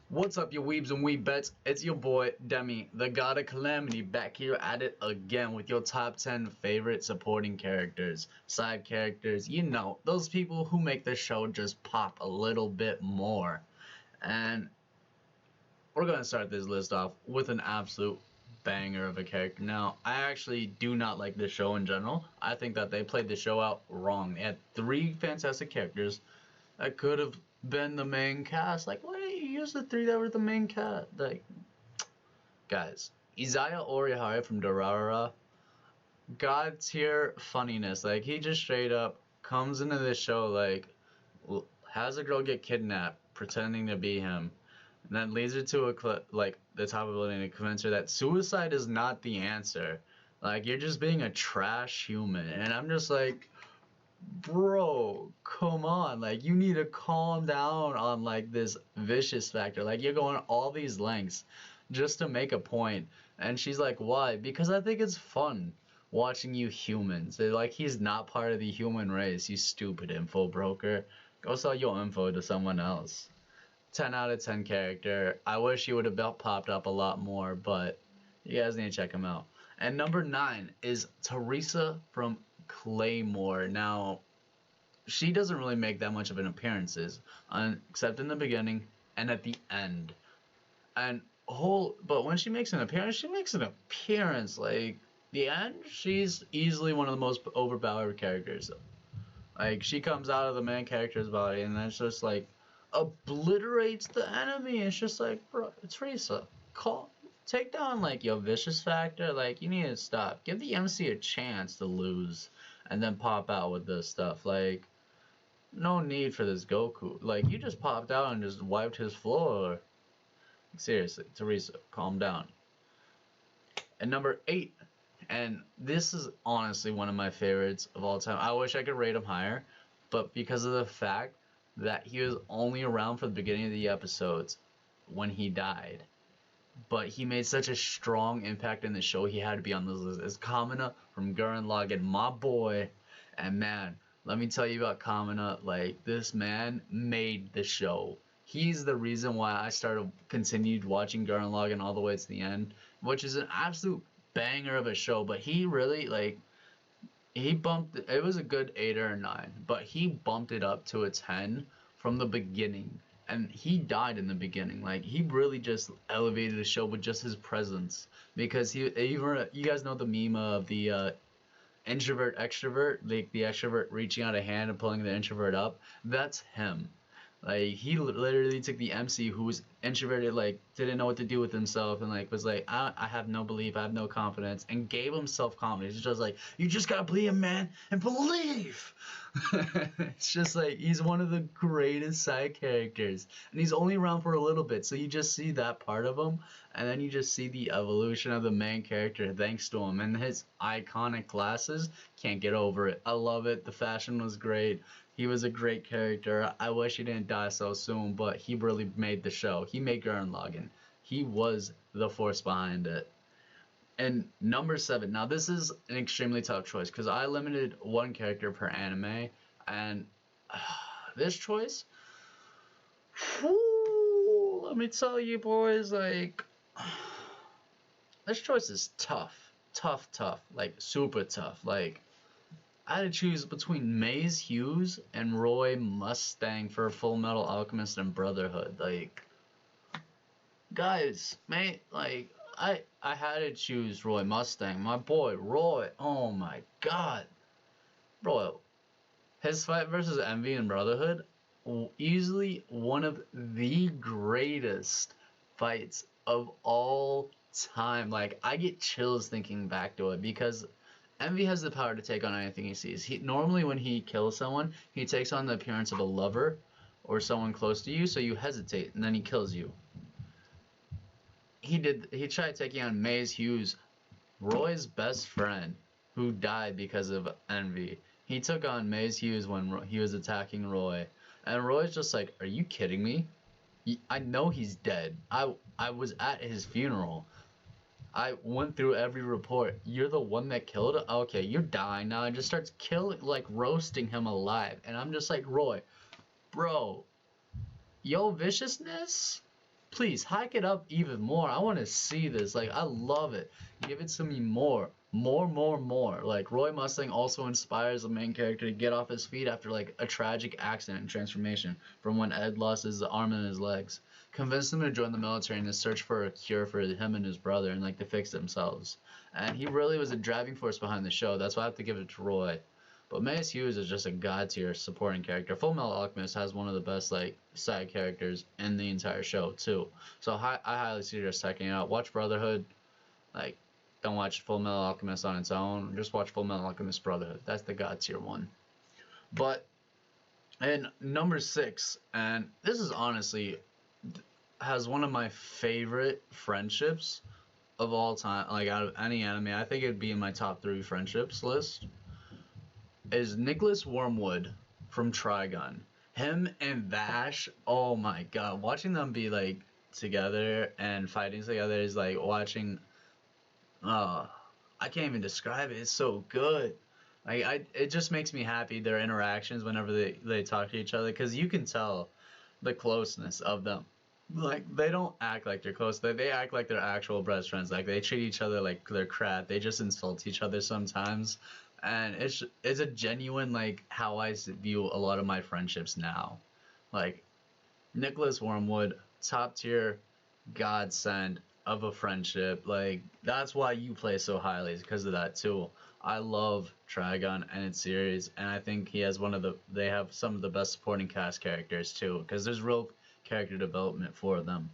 What's up, you weebs and weebettes? It's your boy, Demi, the God of Calamity, back here at it again with your top 10 favorite supporting characters, side characters, you know, those people who make the show just pop a little bit more. And we're going to start this list off with an absolute banger of a character. Now, I actually do not like this show in general. I think that they played the show out wrong. They had three fantastic characters that could have been the main cast. Like, why didn't you use the three that were the main cast? Like, guys, Izaya Orihara from Dorara, God tier funniness. Like, he just straight up comes into this show, like, has a girl get kidnapped, pretending to be him, and then leads her to like the top of the building to convince her that suicide is not the answer. Like, you're just being a trash human, and I'm just like, bro, come on, like, you need to calm down on like this vicious factor. Like, you're going all these lengths just to make a point. And she's like, why? Because I think it's fun watching you humans. Like, he's not part of the human race, you stupid info broker. Go sell your info to someone else. 10 out of 10 character. I wish he would have popped up a lot more, but you guys need to check him out. And number 9 is Teresa from Claymore. Now, she doesn't really make that much of an appearances, except in the beginning and at the end. But when she makes an appearance. Like, the end, she's easily one of the most overpowered characters. Like, she comes out of the main character's body, and then it's just like obliterates the enemy. It's just like, bro, Teresa, take down like your vicious factor. Like, you need to stop. Give the MC a chance to lose, and then pop out with this stuff. Like, no need for this Goku. Like, you just popped out and just wiped his floor. Seriously, Teresa, calm down. And number 8, and this is honestly one of my favorites of all time. I wish I could rate him higher, but because of the fact that he was only around for the beginning of the episodes when he died, but he made such a strong impact in the show, he had to be on this list. It's Kamena from Gurren Lagann, my boy. And man, let me tell you about Kamena. Like, this man made the show. He's the reason why I continued watching Gurren Lagann all the way to the end, which is an absolute banger of a show. But he really, like, he bumped it. It was a good 8 or a 9, but he bumped it up to a 10 from the beginning. And he died in the beginning. Like, he really just elevated the show with just his presence. Because you guys know the meme of the introvert extrovert, like the extrovert reaching out a hand and pulling the introvert up. That's him. Like, he literally took the MC who was introverted, like, didn't know what to do with himself, and like was like, I have no belief, I have no confidence, and gave himself confidence. It's just like, you just gotta believe, man, and believe. It's just like, he's one of the greatest side characters, and he's only around for a little bit, so you just see that part of him, and then you just see the evolution of the main character thanks to him. And his iconic glasses, can't get over it. I love it. The fashion was great. He was a great character. I wish he didn't die so soon, but he really made the show. He made Gurren Lagann. He was the force behind it. And number 7. Now, this is an extremely tough choice because I limited one character per anime, and this choice, whew, let me tell you, boys, like, this choice is tough. Tough. Like, super tough. Like, I had to choose between Maze Hughes and Roy Mustang for Full Metal Alchemist and Brotherhood. Like, guys, mate, like, I had to choose Roy Mustang. My boy, Roy. Oh my god. Bro, his fight versus Envy and Brotherhood, easily one of the greatest fights of all time. Like, I get chills thinking back to it because Envy has the power to take on anything he sees. Normally when he kills someone, he takes on the appearance of a lover or someone close to you, so you hesitate, and then he kills you. He tried taking on Maze Hughes, Roy's best friend, who died because of Envy. He took on Maze Hughes when he was attacking Roy. And Roy's just like, are you kidding me? I know he's dead. I was at his funeral. I went through every report. You're the one that killed him? Okay, you're dying now. And just starts roasting him alive. And I'm just like, Roy, bro, yo viciousness? Please hike it up even more. I want to see this. Like, I love it. Give it to me more. More, more, more. Like, Roy Mustang also inspires the main character to get off his feet after, like, a tragic accident and transformation from when Ed lost his arm and his legs. Convinced him to join the military in his search for a cure for him and his brother and, like, to fix themselves. And he really was a driving force behind the show. That's why I have to give it to Roy. But Mace Hughes is just a god tier supporting character. Full Metal Alchemist has one of the best like side characters in the entire show too. So I highly suggest checking it out. Watch Brotherhood. Like, don't watch Full Metal Alchemist on its own. Just watch Full Metal Alchemist Brotherhood. That's the god tier one. But and number 6, and this is honestly has one of my favorite friendships of all time. Like out of any anime, I think it'd be in my top 3 friendships list is Nicholas Wormwood from Trigun. Him and Vash, oh my god, watching them be like together and fighting together is like watching. I can't even describe it. It's so good. It just makes me happy their interactions whenever they talk to each other because you can tell the closeness of them. Like they don't act like they're close. They act like they're actual best friends. Like they treat each other like they're crap. They just insult each other sometimes, and it's a genuine like how I view a lot of my friendships now. Like Nicholas Wormwood, top tier godsend of a friendship. Like that's why you play so highly is because of that too. I love Trigun and its series, and I think he has they have some of the best supporting cast characters too, because there's real character development for them.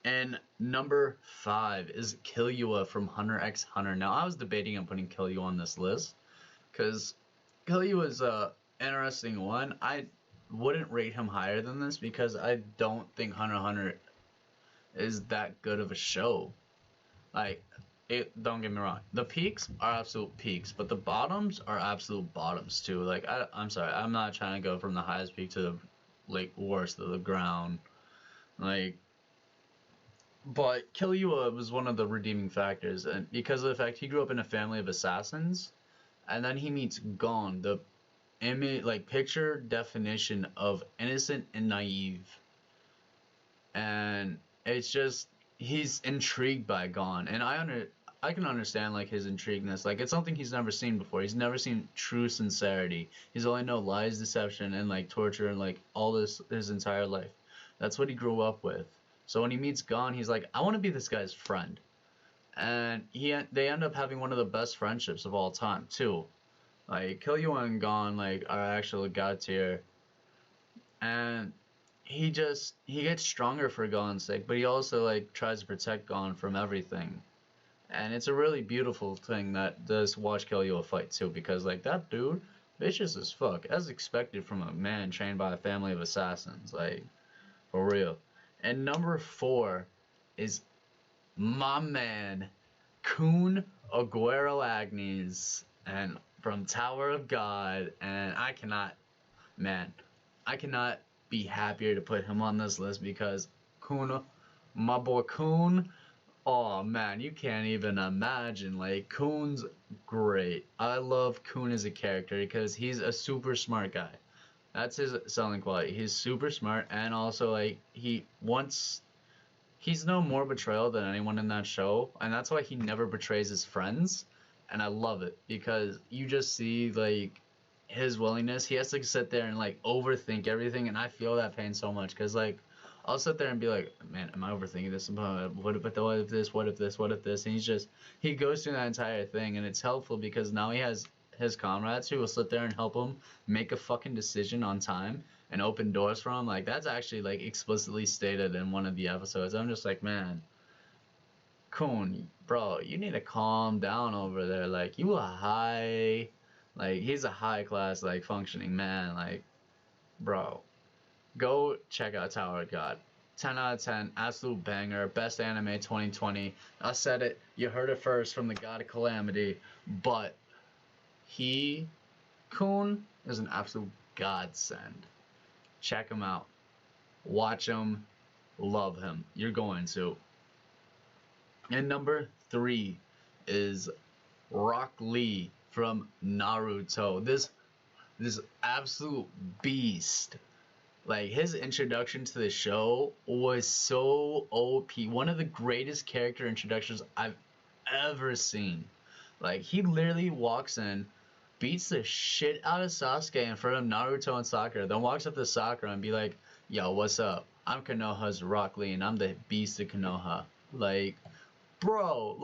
And number 5 is Killua from Hunter x Hunter. Now I was debating on putting Killua on this list because Killua is a interesting one. I wouldn't rate him higher than this because I don't think Hunter x Hunter is that good of a show. Like don't get me wrong, the peaks are absolute peaks, but the bottoms are absolute bottoms too. Like I'm sorry, I'm not trying to go from the highest peak to the like worst of the ground. Like, but Killua was one of the redeeming factors, and because of the fact he grew up in a family of assassins, and then he meets Gon, the image like picture definition of innocent and naive, and it's just he's intrigued by Gon, and I can understand like his intrigueness. Like it's something he's never seen before. He's never seen true sincerity. He's only known lies, deception, and like torture and like all this his entire life. That's what he grew up with. So when he meets Gon, he's like, I want to be this guy's friend, and they end up having one of the best friendships of all time too. Like Killua and Gon like are actual god tier, and he gets stronger for Gon's sake, but he also like tries to protect Gon from everything. And it's a really beautiful thing that does watch Killua fight too, because like that dude, vicious as fuck, as expected from a man trained by a family of assassins, like for real. And number 4 is my man, Kun Aguero Agnes, and from Tower of God, and I cannot be happier to put him on this list because Kun, my boy Kun. Oh man, you can't even imagine. Like Kun's great. I love Kun as a character because he's a super smart guy. That's his selling quality. He's super smart and also like he's no more betrayal than anyone in that show, and that's why he never betrays his friends. And I love it because you just see like his willingness. He has to sit there and like overthink everything, and I feel that pain so much because like I'll sit there and be like, man, am I overthinking this? What if this? What if this? What if this? And he goes through that entire thing, and it's helpful because now he has his comrades who will sit there and help him make a fucking decision on time and open doors for him. Like that's actually like explicitly stated in one of the episodes. I'm just like, man, Kun, bro, you need to calm down over there. Like he's a high class like functioning man. Like, bro. Go check out Tower of God. 10 out of 10, absolute banger, best anime 2020. I said it, you heard it first from the God of Calamity, but Kun, is an absolute godsend. Check him out. Watch him. Love him. You're going to. And number 3 is Rock Lee from Naruto. This absolute beast Like his introduction to the show was so OP. One of the greatest character introductions I've ever seen. Like he literally walks in, beats the shit out of Sasuke in front of Naruto and Sakura, then walks up to Sakura and be like, "Yo, what's up? I'm Konoha's Rock Lee, and I'm the beast of Konoha." Like, bro,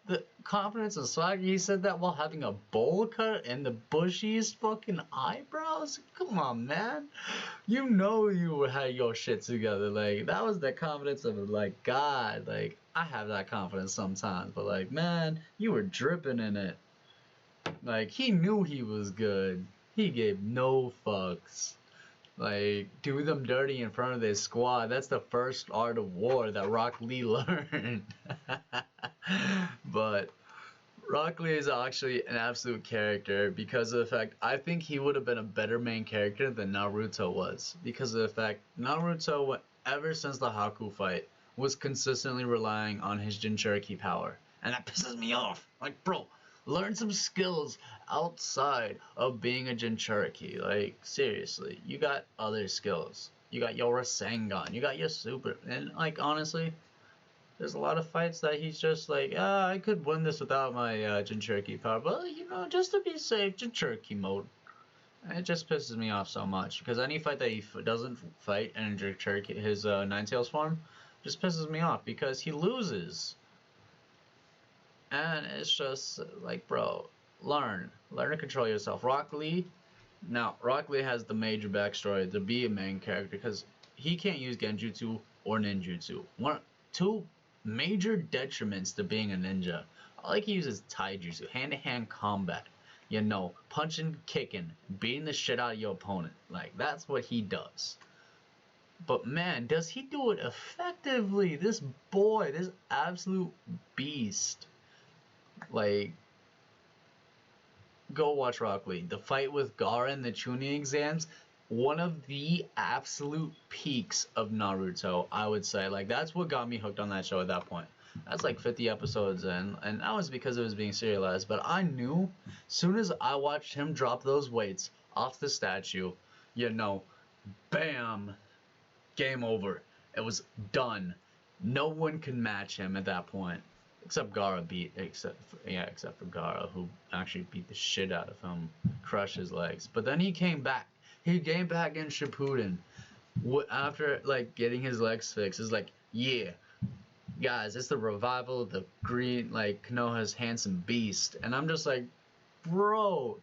the confidence in Swagger, he said that while having a bowl cut and the bushiest fucking eyebrows? Come on, man. You know you had your shit together. Like, that was the confidence of, like, God. Like, I have that confidence sometimes, but, like, man, you were dripping in it. Like, he knew he was good. He gave no fucks. Like, do them dirty in front of their squad. That's the first art of war that Rock Lee learned. But Rock Lee is actually an absolute character because of the fact I think he would have been a better main character than Naruto was. Because of the fact Naruto, ever since the Haku fight, was consistently relying on his Jinchuriki power. And that pisses me off. Like, bro, learn some skills outside of being a Jinchuriki. Like, seriously, you got other skills. You got your Rasengan, you got your super, and like honestly, there's a lot of fights that he's just like, I could win this without my Jinchuriki power, but you know, just to be safe, Jinchuriki mode. And it just pisses me off so much because any fight that he doesn't fight in Jinchuriki, his Ninetales form, just pisses me off because he loses. And it's just like, bro, learn to control yourself. Rock Lee, now Rock Lee has the major backstory to be a main character because he can't use Genjutsu or Ninjutsu. Two major detriments to being a ninja. All he uses Taijutsu, hand-to-hand combat. You know, punching, kicking, beating the shit out of your opponent. Like, that's what he does. But man, does he do it effectively? This boy, this absolute beast. Like, go watch Rock Lee. The fight with Gaara in the Chunin exams, one of the absolute peaks of Naruto, I would say. Like, that's what got me hooked on that show at that point. That's like 50 episodes in, and that was because it was being serialized. But I knew, soon as I watched him drop those weights off the statue, you know, bam, game over. It was done. No one could match him at that point. Except Gaara except for Gaara, who actually beat the shit out of him, crushed his legs. But then he came back. He came back in Shippuden, after like getting his legs fixed. It's like, yeah, guys, it's the revival of the green, like Konoha's handsome beast, and I'm just like, bro,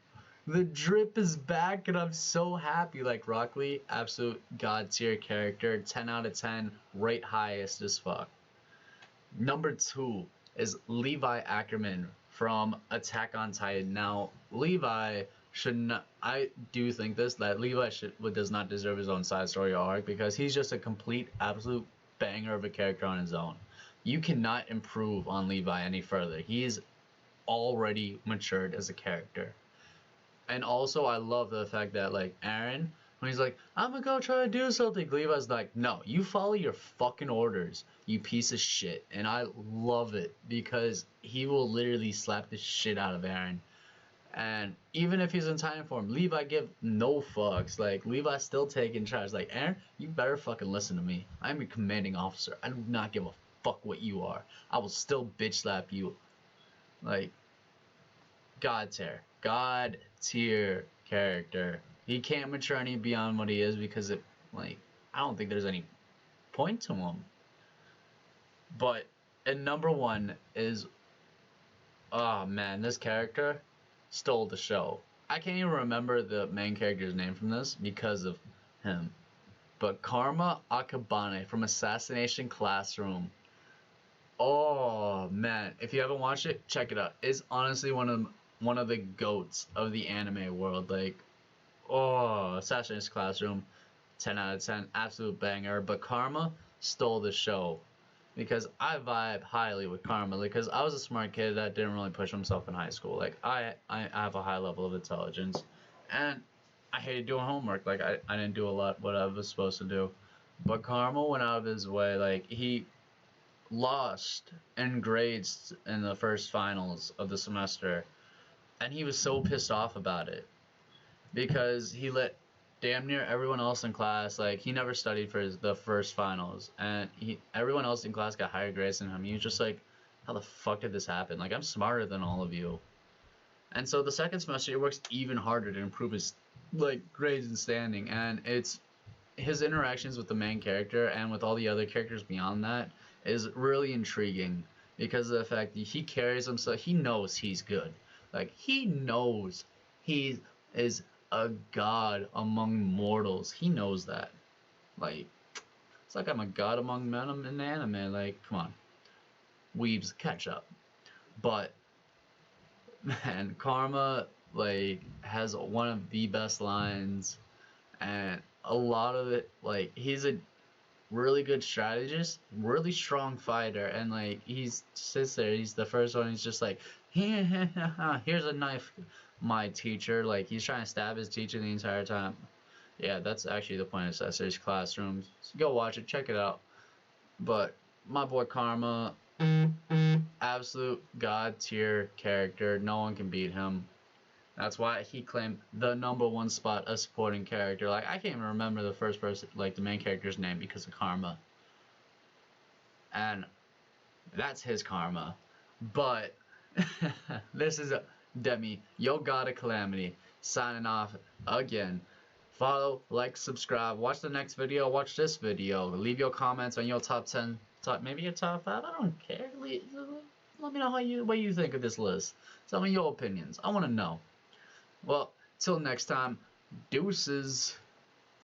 the drip is back, and I'm so happy. Like Rock Lee, absolute god tier character, 10 out of 10, rate highest as fuck. Number 2 is Levi Ackerman from Attack on Titan. Now, Levi should not. I do think that Levi does not deserve his own side story or arc because he's just a complete, absolute banger of a character on his own. You cannot improve on Levi any further. He is already matured as a character. And also, I love the fact that, like, Aaron, when he's like, I'm gonna go try to do something, Levi's like, no, you follow your fucking orders, you piece of shit. And I love it because he will literally slap the shit out of Aaron. And even if he's in Titan form, Levi give no fucks. Like, Levi's still taking charge. Like, Aaron, you better fucking listen to me. I'm your commanding officer. I do not give a fuck what you are. I will still bitch slap you. Like, God tier character. He can't mature any beyond what he is because it, like, I don't think there's any point to him. But, and number 1 is, oh man, this character stole the show. I can't even remember the main character's name from this because of him. But Karma Akabane from Assassination Classroom. Oh man, if you haven't watched it, check it out. It's honestly one of the goats of the anime world. Like, oh, Assassination Classroom, 10 out of 10, absolute banger. But Karma stole the show because I vibe highly with Karma because I was a smart kid that didn't really push himself in high school. Like, I have a high level of intelligence, and I hated doing homework. Like, I didn't do a lot what I was supposed to do. But Karma went out of his way. Like, he lost in grades in the first finals of the semester, and he was so pissed off about it because he let damn near everyone else in class, like, he never studied for the first finals, and everyone else in class got higher grades than him. He was just like, how the fuck did this happen? Like, I'm smarter than all of you. And so the second semester, he works even harder to improve his, like, grades and standing, and it's his interactions with the main character and with all the other characters beyond that is really intriguing because of the fact that he carries himself. He knows he's good. Like, he knows he is a god among mortals. He knows that. Like, it's like I'm a god among men in anime. Like, come on, weebs, catch up. But man, Karma like has one of the best lines, and a lot of it, like, he's a really good strategist, really strong fighter, and like he sits there, he's the first one, he's just like, here's a knife, my teacher. Like, he's trying to stab his teacher the entire time. Yeah, that's actually the point of Sessor's Classroom. So go watch it, check it out. But my boy Karma, absolute god tier character. No one can beat him. That's why he claimed the #1 spot as supporting character. Like, I can't even remember the first person, like, the main character's name because of Karma. And that's his karma. But this is a Demi, yo god of calamity, signing off again. Follow, like, subscribe, watch the next video, watch this video, leave your comments on your top 10, maybe your top 5, I don't care. Let me know what you think of this list. Tell me your opinions. I want to know. Well, till next time, deuces.